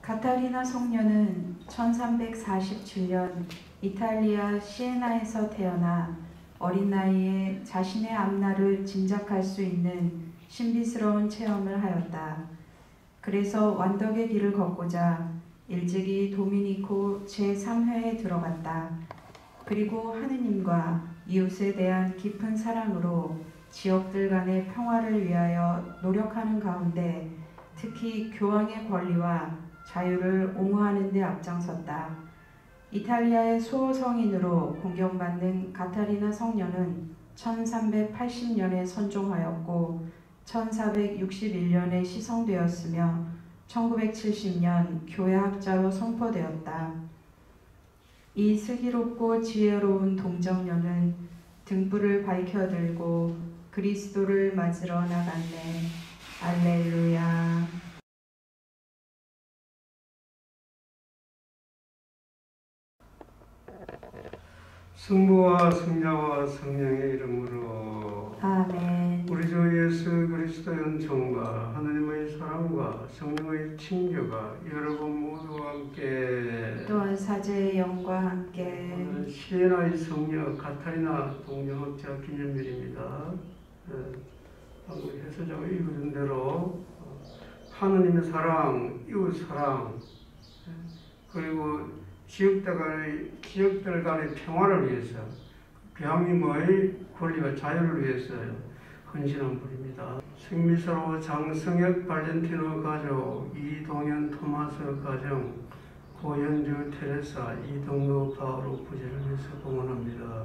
카타리나 성녀는 1347년 이탈리아 시에나에서 태어나 어린 나이에 자신의 앞날을 짐작할 수 있는 신비스러운 체험을 하였다. 그래서 완덕의 길을 걷고자 일찍이 도미니코 제3회에 들어갔다. 그리고 하느님과 이웃에 대한 깊은 사랑으로 지역들 간의 평화를 위하여 노력하는 가운데 특히 교황의 권리와 자유를 옹호하는 데 앞장섰다. 이탈리아의 수호 성인으로 공경받는 카타리나 성녀는 1380년에 선종하였고 1461년에 시성되었으며 1970년 교회학자로 선포되었다. 이 슬기롭고 지혜로운 동정녀는 등불을 밝혀들고 그리스도를 맞으러 나갔네. 알렐루야. 성부와 성자와 성령의 이름으로 아멘. 우리 주 예수 그리스도의 은총과 하나님의 사랑과 성령의 친교가 여러분 모두와 함께 또한 사제의 영과 함께 시에나의 성녀 카타리나 동정학자 기념일입니다. 방금 해설자가 읽어준 대로 하나님의 사랑, 이웃 사랑, 그리고 지역들 간의 평화를 위해서 교황님의 권리와 자유를 위해서 헌신한 분입니다. 생미사로 장성혁 발렌티노 가족, 이동현 토마스 가정, 고현주 테레사, 이동로 바오로 부재를 위해서 공헌합니다.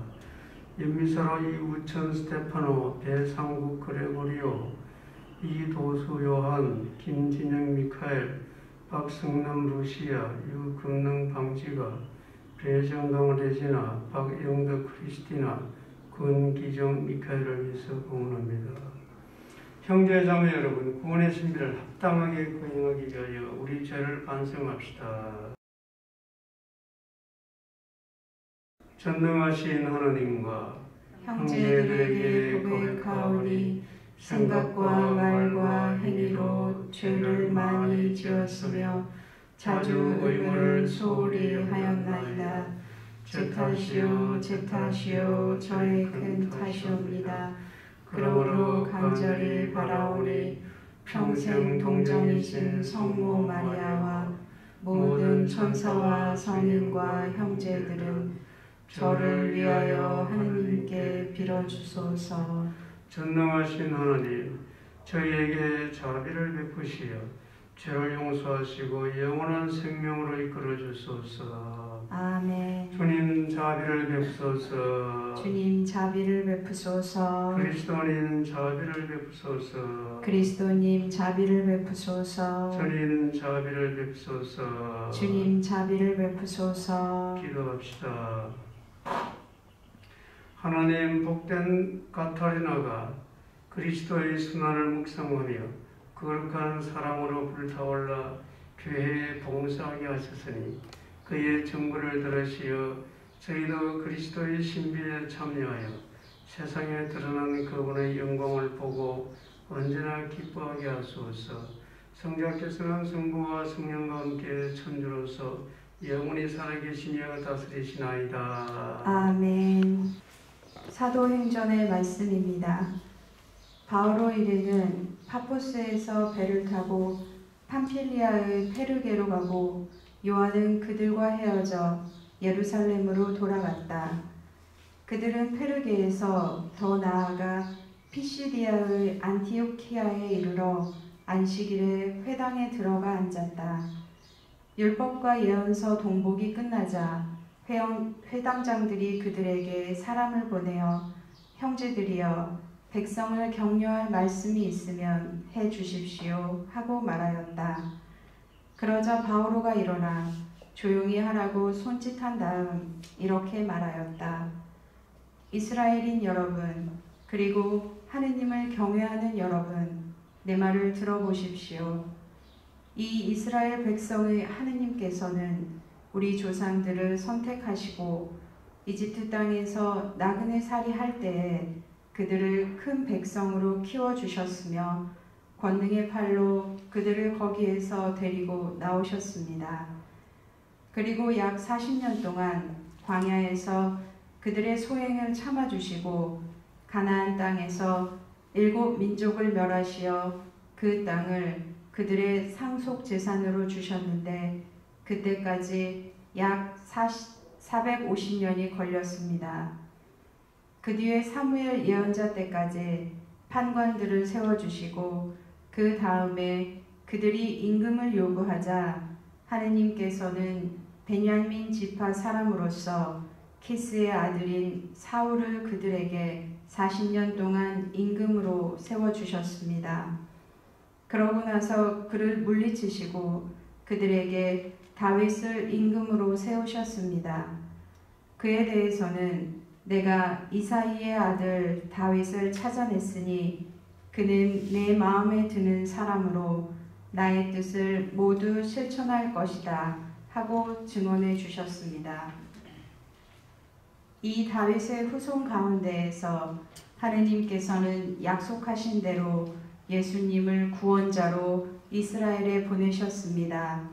연미사로 이우천 스테파노, 배상국 그레고리오, 이도수 요한, 김진영 미카엘, 박승남 루시아, 유금능 방지가, 배정동 레지나, 박영덕 크리스티나, 권기정 미카엘을 위해서 공헌합니다. 형제자매 여러분, 구원의 신비를 합당하게 거행하기 위하여 우리 죄를 반성합시다. 전능하신 하나님과 형제들에게 고백하오니 생각과 말과 행위로 죄를 많이 지었으며 자주 의무를 소홀히 하였나이다. 제 탓이요 제 탓이요 저의 큰 탓이옵니다. 그러므로 간절히 바라오니 평생 동정이신 성모 마리아와 모든 천사와 성인과 형제들은 저를 위하여 하느님께 빌어주소서. 전능하신 하나님, 저희에게 자비를 베푸시어 죄를 용서하시고 영원한 생명으로 이끌어 주소서. 아멘. 주님 자비를 베푸소서. 주님 자비를 베푸소서. 그리스도님 자비를 베푸소서. 그리스도님 자비를 베푸소서. 주님 자비를 베푸소서. 주님 자비를 베푸소서. 기도합시다. 하나님, 복된 카타리나가 그리스도의 순환을 묵상하며 거룩한 사랑으로 불타올라 교회에 봉사하게 하셨으니 그의 증거를 들으시어 저희도 그리스도의 신비에 참여하여 세상에 드러난 그분의 영광을 보고 언제나 기뻐하게 하소서. 성자께서는 성부와 성령과 함께 천주로서 영원히 살아계시며 다스리시나이다. 아멘. 사도행전의 말씀입니다. 바오로 일행은 파포스에서 배를 타고 팜필리아의 페르게로 가고 요한은 그들과 헤어져 예루살렘으로 돌아갔다. 그들은 페르게에서 더 나아가 피시디아의 안티오키아에 이르러 안식일에 회당에 들어가 앉았다. 율법과 예언서 동복이 끝나자 회당장들이 그들에게 사람을 보내어 형제들이여 백성을 격려할 말씀이 있으면 해 주십시오 하고 말하였다. 그러자 바오로가 일어나 조용히 하라고 손짓한 다음 이렇게 말하였다. 이스라엘인 여러분, 그리고 하느님을 경외하는 여러분, 내 말을 들어보십시오. 이 이스라엘 백성의 하느님께서는 우리 조상들을 선택하시고 이집트 땅에서 나그네 살이 할 때에 그들을 큰 백성으로 키워주셨으며 권능의 팔로 그들을 거기에서 데리고 나오셨습니다. 그리고 약 40년 동안 광야에서 그들의 소행을 참아주시고 가나안 땅에서 7 민족을 멸하시어 그 땅을 그들의 상속 재산으로 주셨는데 그때까지 약 450년이 걸렸습니다. 그 뒤에 사무엘 예언자 때까지 판관들을 세워주시고 그 다음에 그들이 임금을 요구하자 하느님께서는 베냐민 지파 사람으로서 키스의 아들인 사울을 그들에게 40년 동안 임금으로 세워주셨습니다. 그러고 나서 그를 물리치시고 그들에게 다윗을 임금으로 세우셨습니다. 그에 대해서는 내가 이사이의 아들 다윗을 찾아냈으니 그는 내 마음에 드는 사람으로 나의 뜻을 모두 실천할 것이다 하고 증언해 주셨습니다. 이 다윗의 후손 가운데에서 하느님께서는 약속하신 대로 예수님을 구원자로 이스라엘에 보내셨습니다.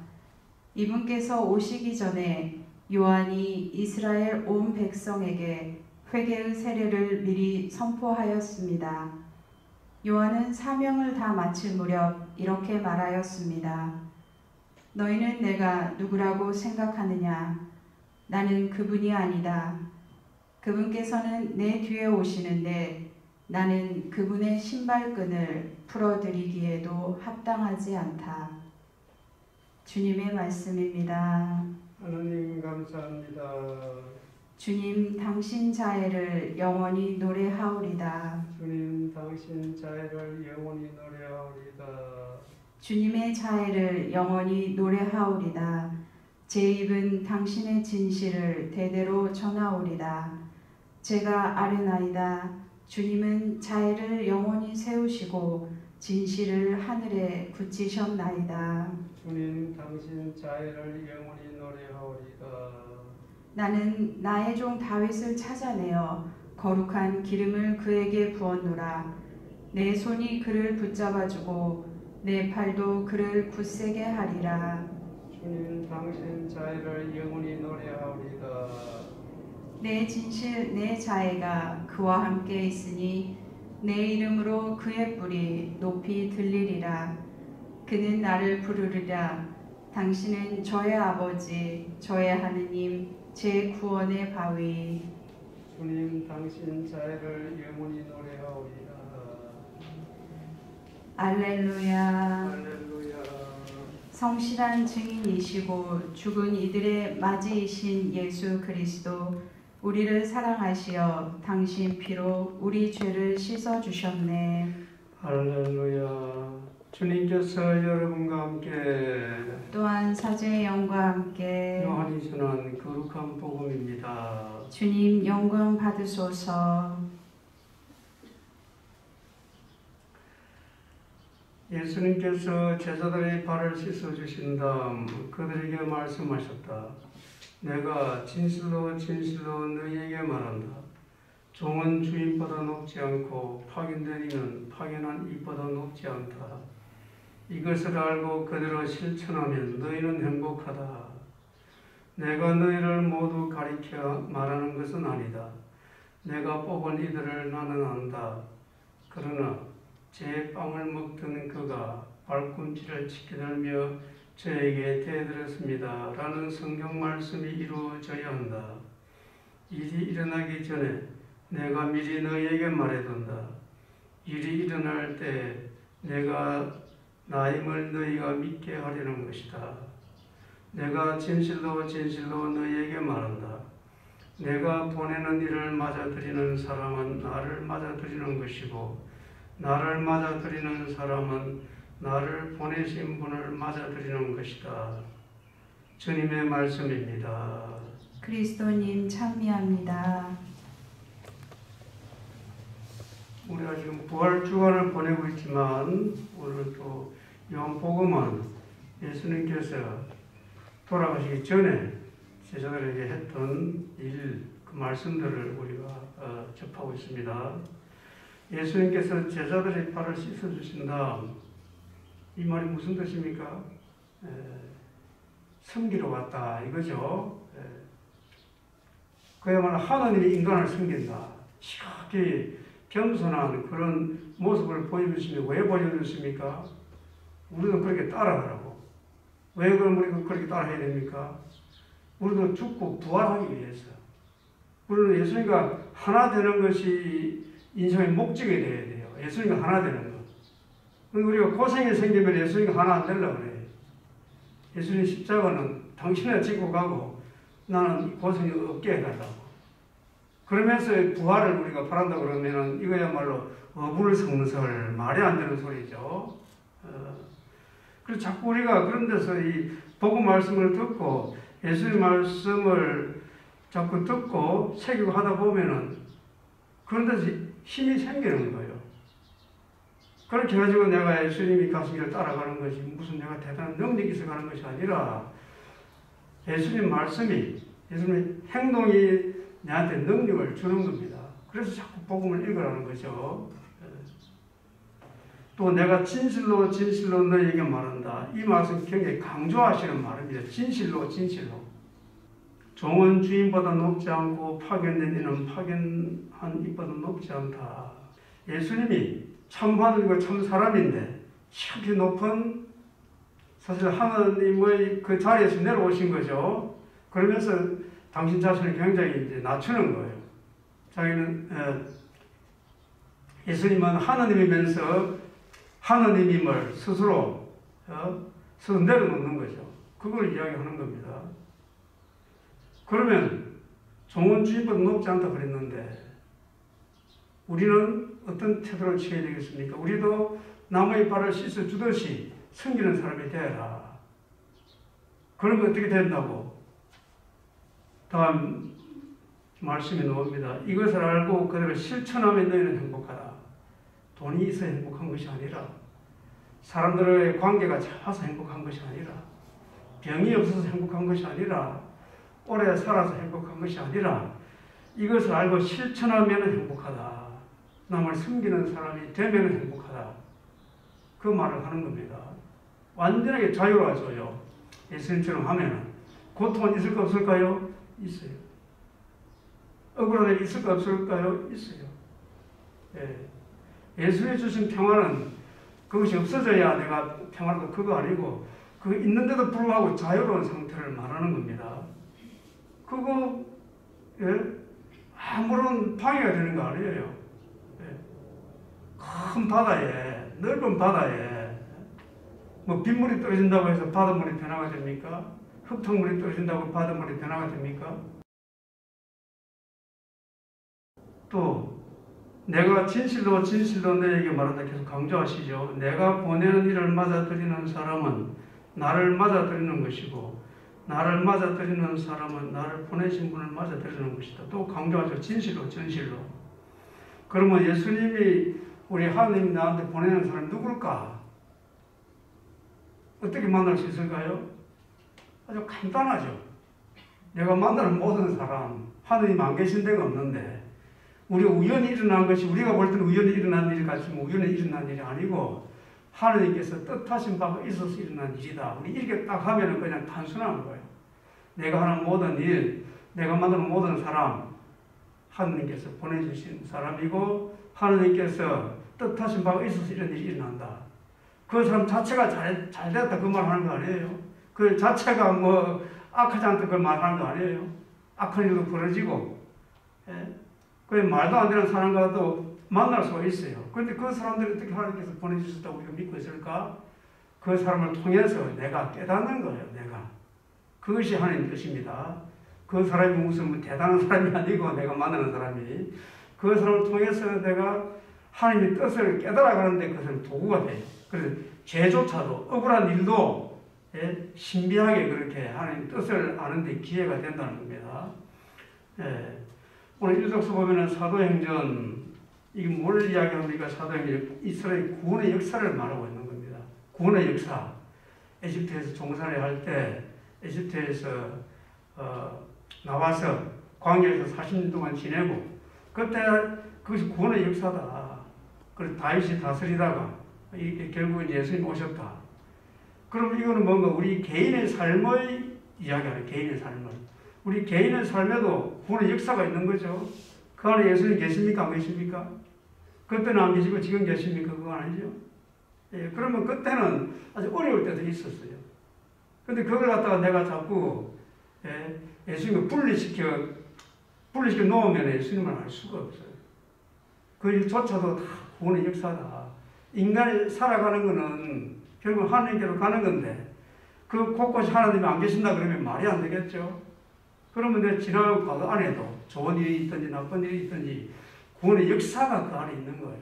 이분께서 오시기 전에 요한이 이스라엘 온 백성에게 회개의 세례를 미리 선포하였습니다. 요한은 사명을 다 마칠 무렵 이렇게 말하였습니다. 너희는 내가 누구라고 생각하느냐? 나는 그분이 아니다. 그분께서는 내 뒤에 오시는데 나는 그분의 신발끈을 풀어드리기에도 합당하지 않다. 주님의 말씀입니다. 하나님 감사합니다. 주님 당신 자애를 영원히 노래하오리다. 주님 당신 자애를 영원히 노래하오리다. 주님의 자애를 영원히 노래하오리다. 제 입은 당신의 진실을 대대로 전하오리다. 제가 아뢰나이다. 주님은 자애를 영원히 세우시고 진실을 하늘에 굳히셨나이다. 주님 당신 자애를 영원히 노래하오리다. 나는 나의 종 다윗을 찾아내어 거룩한 기름을 그에게 부었노라. 내 손이 그를 붙잡아주고 내 팔도 그를 굳세게 하리라. 주님 당신 자애를 영원히 노래하오리다. 내 진실 내 자애가 그와 함께 있으니 내 이름으로 그의 뿔이 높이 들리리라. 그는 나를 부르리라. 당신은 저의 아버지 저의 하느님 제 구원의 바위. 주님 당신 자애를 영원히 노래하오리다. 알렐루야. 할렐루야. 성실한 증인이시고 죽은 이들의 맞이이신 예수 그리스도 우리를 사랑하시어 당신 피로 우리 죄를 씻어주셨네. 할렐루야. 주님께서 여러분과 함께 또한 사제의 영과 함께 요한이 전한 거룩한 복음입니다. 주님 영광 받으소서. 예수님께서 제자들의 발을 씻어주신 다음 그들에게 말씀하셨다. 내가 진실로 진실로 너희에게 말한다. 종은 주인보다 높지 않고 파견된 이는 파견한 이보다 높지 않다. 이것을 알고 그대로 실천하면 너희는 행복하다. 내가 너희를 모두 가리켜 말하는 것은 아니다. 내가 뽑은 이들을 나는 안다. 그러나 제 빵을 먹던 그가 발꿈치를 치켜들며 저에게 대들었습니다. 라는 성경 말씀이 이루어져야 한다. 일이 일어나기 전에 내가 미리 너희에게 말해둔다. 일이 일어날 때 내가 나임을 너희가 믿게 하려는 것이다. 내가 진실로 진실로 너희에게 말한다. 내가 보내는 이를 맞아들이는 사람은 나를 맞아들이는 것이고 나를 맞아들이는 사람은 나를 보내신 분을 맞아들이는 것이다. 주님의 말씀입니다. 그리스도님 찬미합니다. 우리가 지금 부활 주간을 보내고 있지만 오늘 또 요한복음은 예수님께서 돌아가시기 전에 제자들에게 했던 그 말씀들을 우리가 접하고 있습니다. 예수님께서 제자들의 발을 씻어주신 다음 이 말이 무슨 뜻입니까? 섬기러 왔다 이거죠. 그야말로 하나님이 인간을 섬긴다. 지극히 겸손한 그런 모습을 보여주시면 왜 보여주십니까? 우리도 그렇게 따라가라고. 왜 그럼 우리가 그렇게 따라해야 됩니까? 우리도 죽고 부활하기 위해서. 우리는 예수님과 하나 되는 것이 인생의 목적이 되어야 돼요. 예수님과 하나 되는 것. 우리가 고생이 생기면 예수님과 하나 안 되려고 그래요. 예수님 십자가는 당신을 지고 가고 나는 고생이 없게 해달라고. 그러면서 부활을 우리가 바란다고 그러면은 이거야말로 어불성설, 말이 안 되는 소리죠. 그래서 자꾸 우리가 그런 데서 이 복음 말씀을 듣고 예수님 말씀을 자꾸 듣고 새기고 하다 보면은 그런 데서 힘이 생기는 거예요. 그렇게 해가지고 내가 예수님이 가신 길을 따라가는 것이 무슨 내가 대단한 능력이 있어 가는 것이 아니라 예수님 말씀이, 예수님 행동이 내한테 능력을 주는 겁니다. 그래서 자꾸 복음을 읽으라는 거죠. 또 내가 진실로 진실로 너에게 말한다. 이 말씀 굉장히 강조하시는 말입니다. 진실로 진실로. 종은 주인보다 높지 않고 파견된 이는 파견한 이보다 높지 않다. 예수님이 참 하늘이고 참 사람인데 지극히 높은 사실 하나님의 그 자리에서 내려오신 거죠. 그러면서 당신 자신을 굉장히 이제 낮추는 거예요. 자기는 예수님은 하나님이면서 하나님임을 스스로 내려놓는 거죠. 그걸 이야기하는 겁니다. 그러면 종은 주인보다 높지 않다 그랬는데 우리는 어떤 태도를 취해야 되겠습니까? 우리도 남의 발을 씻어주듯이 섬기는 사람이 되어라. 그러면 어떻게 된다고? 다음 말씀이 나옵니다. 이것을 알고 그대로 실천하면 너희는 행복하다. 돈이 있어 행복한 것이 아니라 사람들의 관계가 좋아서 행복한 것이 아니라 병이 없어서 행복한 것이 아니라 오래 살아서 행복한 것이 아니라 이것을 알고 실천하면 행복하다. 남을 섬기는 사람이 되면 행복하다. 그 말을 하는 겁니다. 완전하게 자유로워져요. 예수님처럼 하면 고통은 있을까 없을까요? 있어요. 억울한 일이 있을까 없을까요? 있어요. 예수님이 주신 평화는 그것이 없어져야 내가 평화도 그거 아니고 그 있는데도 불구하고 자유로운 상태를 말하는 겁니다. 그거 아무런 방해가 되는 거 아니에요. 큰 바다에, 넓은 바다에 뭐 빗물이 떨어진다고 해서 바닷물이 변화가 됩니까? 흙탕물이 떨어진다고 바닷물이 변화가 됩니까? 또 내가 진실로 진실로 너에게 말한다 계속 강조하시죠. 내가 보내는 이를 맞아들이는 사람은 나를 맞아들이는 것이고 나를 맞아들이는 사람은 나를 보내신 분을 맞아들이는 것이다. 또 강조하죠. 진실로 진실로. 그러면 예수님이 우리 하나님이 나한테 보내는 사람이 누굴까? 어떻게 만날 수 있을까요? 아주 간단하죠. 내가 만나는 모든 사람, 하나님 안 계신 데가 없는데 우리가 우연히 일어난 것이 우리가 볼 때는 우연히 일어난 일 같지만 우연히 일어난 일이 아니고 하나님께서 뜻하신 바가 있어서 일어난 일이다. 우리 이렇게 딱 하면 그냥 단순한 거예요. 내가 하는 모든 일, 내가 만나는 모든 사람 하나님께서 보내주신 사람이고 하나님께서 뜻하신 바가 있어서 이런 일이 일어난다. 그 사람 자체가 잘 됐다 그 말 하는 거 아니에요. 그 자체가 뭐 악하지 않다 그 말 하는 거 아니에요. 악한 일도 벌어지고 그 말도 안 되는 사람과도 만날 수가 있어요. 그런데 그 사람들이 어떻게 하나님께서 보내주셨다고 우리가 믿고 있을까? 그 사람을 통해서 내가 깨닫는 거예요. 내가. 그것이 하나님 뜻입니다. 그 사람이 무슨 대단한 사람이 아니고 내가 만나는 사람이 그 사람을 통해서 내가 하나님의 뜻을 깨달아가는데 그것은 도구가 돼요. 그래서 죄조차도 억울한 일도 신비하게 그렇게 하나님 뜻을 아는 데 기회가 된다는 겁니다. 오늘 일독서 보면은 사도행전 이게 뭘 이야기합니까? 사도행전 이스라엘 구원의 역사를 말하고 있는 겁니다. 구원의 역사. 에집트에서 종살이 할 때 에집트에서 나와서 광야에서 40년 동안 지내고 그때 그것이 구원의 역사다. 그래서 다윗이 다스리다가 이게 결국은 예수님 오셨다. 그럼 이거는 뭔가 우리 개인의 삶의 이야기예요. 개인의 삶을. 우리 개인의 삶에도 구원의 역사가 있는 거죠. 그 안에 예수님 계십니까? 안 계십니까? 그때는 안 계시고 지금 계십니까? 그거 아니죠. 예, 그러면 그때는 아주 어려울 때도 있었어요. 근데 그걸 갖다가 내가 자꾸 예수님을 분리시켜 놓으면 예수님을 알 수가 없어요. 그 일조차도 다 구원의 역사다. 인간이 살아가는 거는 결국 하나님께로 가는 건데 그 곳곳이 하나님이 안 계신다 그러면 말이 안 되겠죠. 그러면 내 지나간 과거 안에도 좋은 일이 있든지 나쁜 일이 있든지 구원의 역사가 그 안에 있는 거예요.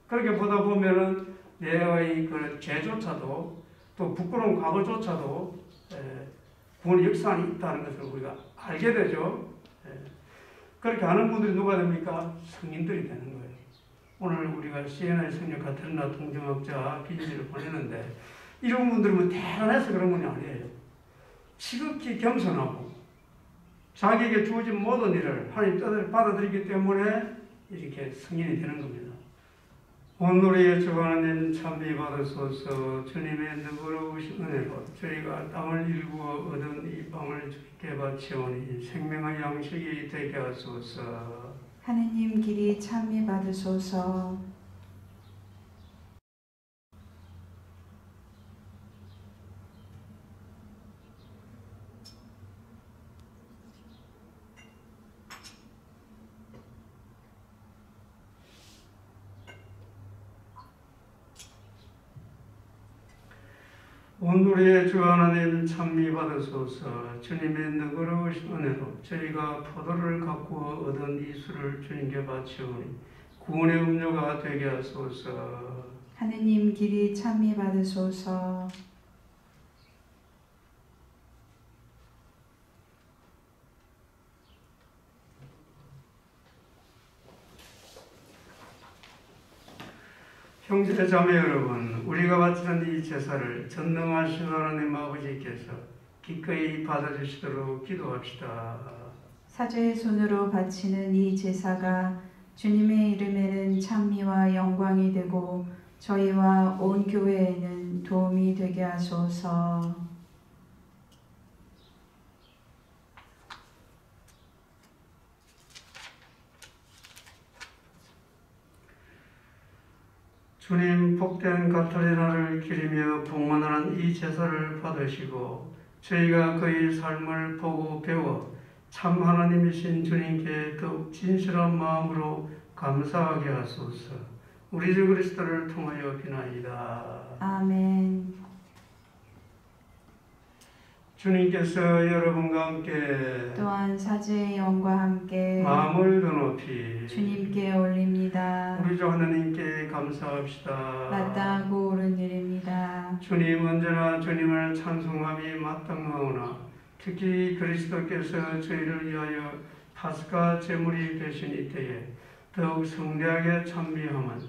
그렇게 보다 보면은 내의 그 죄조차도 또 부끄러운 과거조차도 구원의 역사 안에 있다는 것을 우리가 알게 되죠. 그렇게 아는 분들이 누가 됩니까? 성인들이 되는 거예요. 오늘 우리가 시에나의 성녀 카테리나 동정학자 기념일을 보내는데 이런 분들은 대단해서 그런 분이 아니에요. 지극히 겸손하고 자기에게 주어진 모든 일을 하나님 뜻을 받아들이기 때문에 이렇게 성인이 되는 겁니다. 오늘의 주 하나님 참비 받으소서. 주님의 너그러우신 은혜로 저희가 땅을 일구어 얻은 이 빵을 주께 바치오니 생명의 양식이 되게 하소서. 하느님 길이 참미 받으소서. 오늘의 주 하나님 찬미 받으소서. 주님의 너그러우신 은혜로 저희가 포도를 가꾸어 얻은 이 술을 주님께 바치오니 구원의 음료가 되게 하소서. 하느님 길이 참미 받으소서. 형제 자매 여러분, 우리가 바치는 이 제사를 전능하신 하나님 아버지께서 기꺼이 받아주시도록 기도합시다. 사제의 손으로 바치는 이 제사가 주님의 이름에는 찬미와 영광이 되고 저희와 온 교회에는 도움이 되게 하소서. 주님 복된 가톨리나를 기리며 봉헌하는 이 제사를 받으시고 저희가 그의 삶을 보고 배워 참 하나님이신 주님께 더욱 진실한 마음으로 감사하게 하소서. 우리 주 그리스도를 통하여 비나이다. 아멘. 주님께서 여러분과 함께 또한 사제의 영과 함께 마음을 더 높이 주님께 올립니다. 우리 주 하나님께 감사합시다. 마땅하고 옳은 일입니다. 주님 언제나 주님을 찬송함이 마땅하오나 특히 그리스도께서 저희를 위하여 파스카 제물이 되신 이때에 더욱 성대하게 찬미함은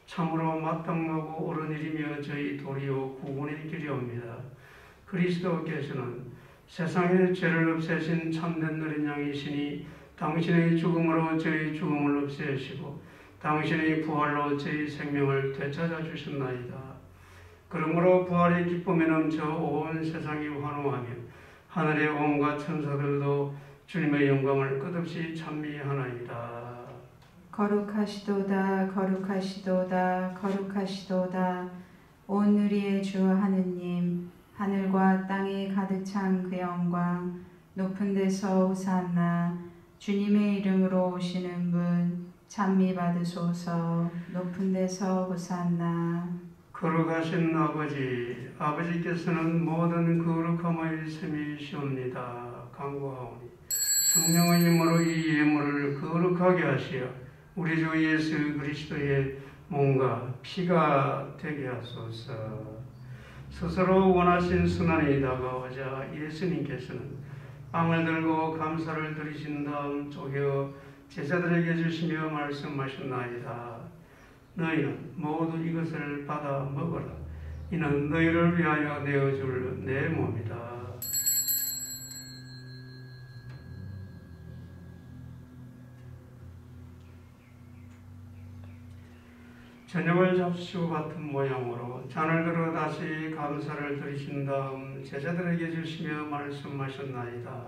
참으로 마땅하고 옳은 일이며 저희 도리요 구원의 길이옵니다. 그리스도께서는 세상의 죄를 없애신 참된 어린 양이시니 당신의 죽음으로 저희 죽음을 없애시고 당신의 부활로 저희 생명을 되찾아 주셨나이다. 그러므로 부활의 기쁨에 넘쳐 온 세상이 환호하며 하늘의 온갖 천사들도 주님의 영광을 끝없이 찬미하나이다. 거룩하시도다 거룩하시도다 거룩하시도다. 온 우리의 주 하느님, 하늘과 땅에 가득 찬 그 영광, 높은 데서 호산나. 주님의 이름으로 오시는 분 찬미 받으소서. 높은 데서 호산나. 거룩하신 아버지, 아버지께서는 모든 거룩함의 셈이시옵니다. 간구하오니 성령의 힘으로 이 예물을 거룩하게 하시어 우리 주 예수 그리스도의 몸과 피가 되게 하소서. 스스로 원하신 순환이 다가오자 예수님께서는 빵을 들고 감사를 드리신 다음 쪼개어 제자들에게 주시며 말씀하셨나이다. 너희는 모두 이것을 받아 먹어라. 이는 너희를 위하여 내어줄 내 몸이다. 저녁을 잡수시고 같은 모양으로 잔을 들어 다시 감사를 드리신 다음 제자들에게 주시며 말씀하셨나이다.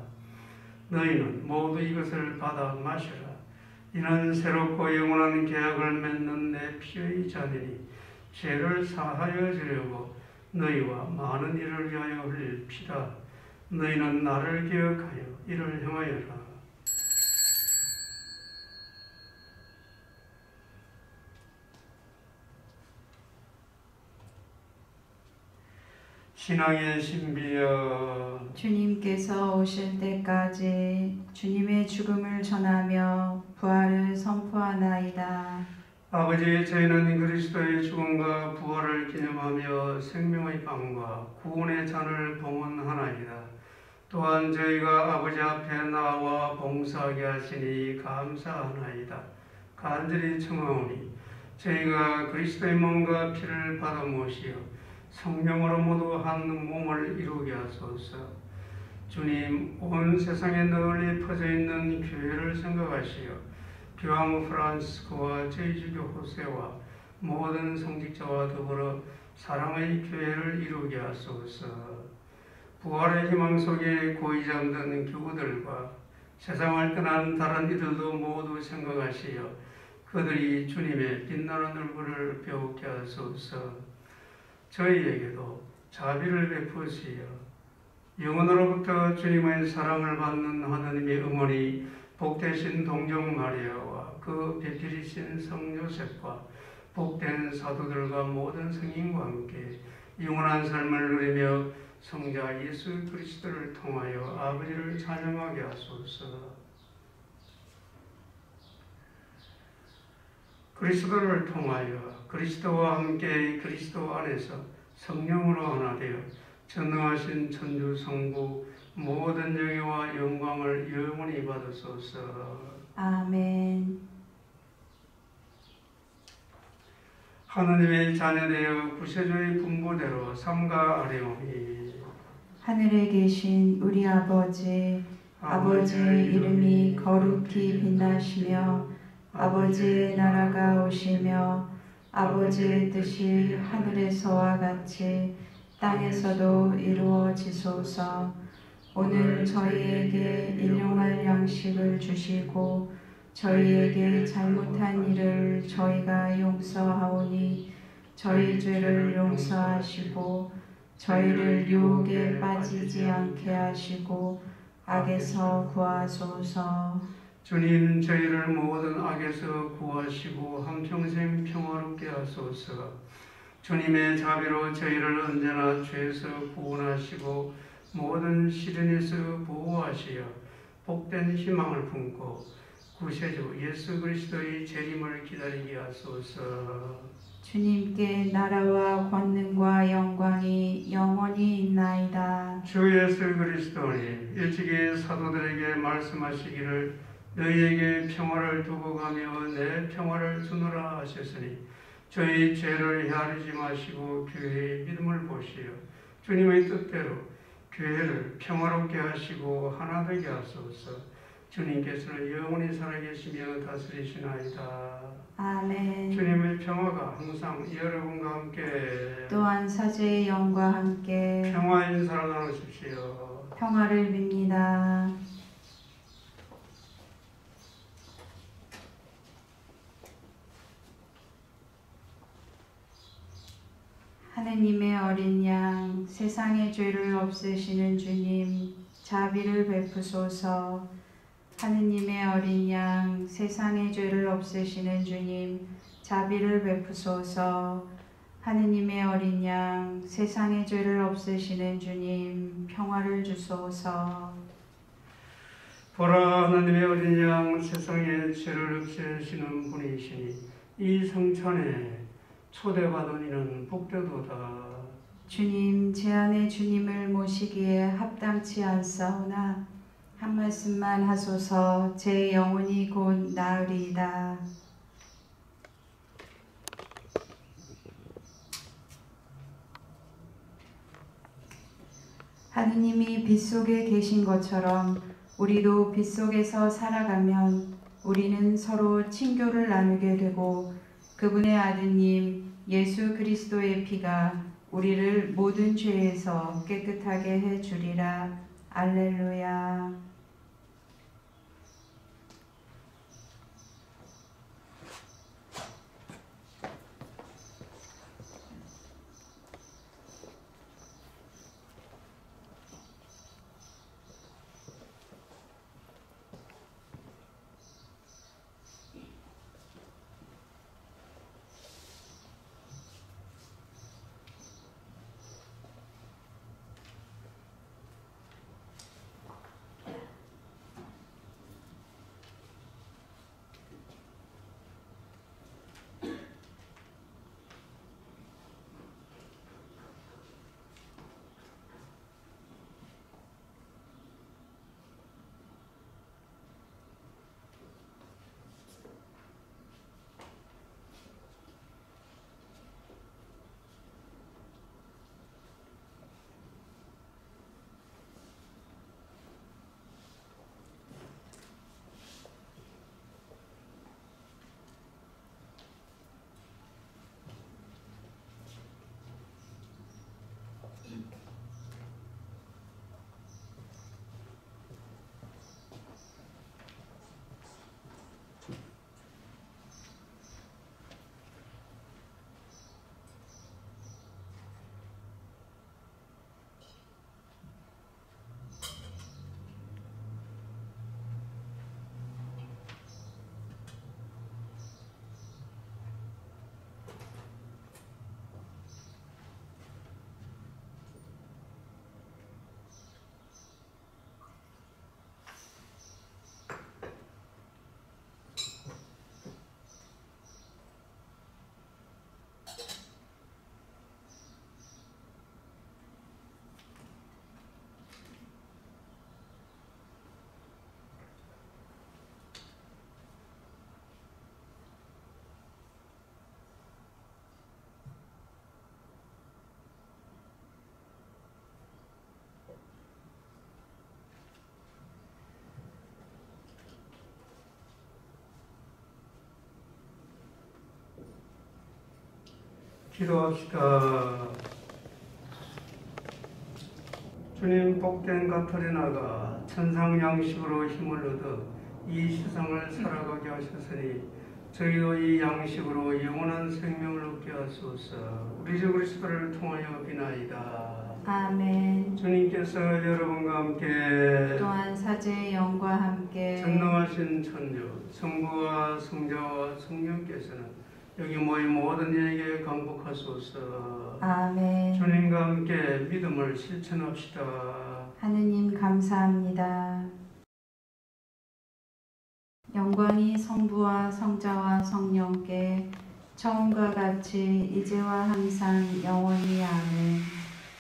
너희는 모두 이것을 받아 마시라. 이는 새롭고 영원한 계약을 맺는 내 피의 잔이니 죄를 사하여 주려고 너희와 많은 일을 위하여 흘릴 피다. 너희는 나를 기억하여 이를 행하여라. 신앙의 신비여, 주님께서 오실 때까지 주님의 죽음을 전하며 부활을 선포하나이다. 아버지, 저희는 그리스도의 죽음과 부활을 기념하며 생명의 빵과 구원의 잔을 봉헌하나이다. 또한 저희가 아버지 앞에 나와 봉사하게 하시니 감사하나이다. 간절히 청하오니 저희가 그리스도의 몸과 피를 받아 모시어 성령으로 모두 한 몸을 이루게 하소서. 주님, 온 세상에 널리 퍼져 있는 교회를 생각하시어 교황 프란시스코와 저희 주교 호세와 모든 성직자와 더불어 사랑의 교회를 이루게 하소서. 부활의 희망 속에 고이 잠든 교우들과 세상을 떠난 다른 이들도 모두 생각하시어 그들이 주님의 빛나는 얼굴을 배우게 하소서. 저희에게도 자비를 베푸시어 영혼으로부터 주님의 사랑을 받는 하나님의 어머니 복되신 동정 마리아와 그 배필이신 성 요셉과 복된 사도들과 모든 성인과 함께 영원한 삶을 누리며 성자 예수 그리스도를 통하여 아버지를 찬양하게 하소서. 그리스도를 통하여 그리스도와 함께 그리스도 안에서 성령으로 하나 되어 전능하신 천주 성부 모든 영예와 영광을 영원히 받으소서. 아멘. 하느님의 자녀되어 구세주의 분부대로 삼가 아뢰오니 하늘에 계신 우리 아버지, 아버지의 이름이 거룩히 빛나시며 아버지의 나라가 오시며 아버지의 뜻이 하늘에서와 같이 땅에서도 이루어지소서. 오늘 저희에게 일용할 양식을 주시고 저희에게 잘못한 일을 저희가 용서하오니 저희 죄를 용서하시고 저희를 유혹에 빠지지 않게 하시고 악에서 구하소서. 주님, 저희를 모든 악에서 구하시고 한평생 평화롭게 하소서. 주님의 자비로 저희를 언제나 죄에서 구원하시고 모든 시련에서 보호하시어 복된 희망을 품고 구세주 예수 그리스도의 재림을 기다리게 하소서. 주님께 나라와 권능과 영광이 영원히 있나이다. 주 예수 그리스도님, 일찍이 사도들에게 말씀하시기를 너희에게 평화를 두고 가며 내 평화를 주노라 하셨으니 저희 죄를 헤아리지 마시고 교회의 믿음을 보시어 주님의 뜻대로 교회를 평화롭게 하시고 하나 되게 하소서. 주님께서는 영원히 살아계시며 다스리시나이다. 아멘. 주님의 평화가 항상 여러분과 함께 또한 사제의 영과 함께 평화의 인사를 나누십시오. 평화를 빕니다. 하느님의 어린 양, 세상의 죄를 없애시는 주님, 자비를 베푸소서. 하느님의 어린 양, 세상의 죄를 없애시는 주님, 자비를 베푸소서. 하느님의 어린 양, 세상의 죄를 없애시는 주님, 평화를 주소서. 보라, 하나님의 어린 양, 세상의 죄를 없애시는 분이시니 이 성찬에 초대받은 이는 복되도다. 주님, 제 안에 주님을 모시기에 합당치 않사오나 한 말씀만 하소서. 제 영혼이 곧 나으리이다. 하느님이 빛 속에 계신 것처럼 우리도 빛 속에서 살아가면 우리는 서로 친교를 나누게 되고 그분의 아드님 예수 그리스도의 피가 우리를 모든 죄에서 깨끗하게 해 주리라. 알렐루야. 기도합시다. 주님, 복된 가토리나가 천상 양식으로 힘을 얻어 이 세상을 살아가게 하셨으니 저희도 이 양식으로 영원한 생명을 얻게 하소서. 우리 주 그리스도를 통하여 비나이다. 아멘. 주님께서 여러분과 함께 또한 사제의 영과 함께 전능하신 천주 성부와 성자와 성령께서는 여기 모인 모든 이에게 강복하소서. 아멘. 주님과 함께 믿음을 실천합시다. 하느님 감사합니다. 영광이 성부와 성자와 성령께 처음과 같이 이제와 항상 영원히 아멘.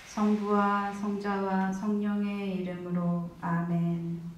성부와 성자와 성령의 이름으로 아멘.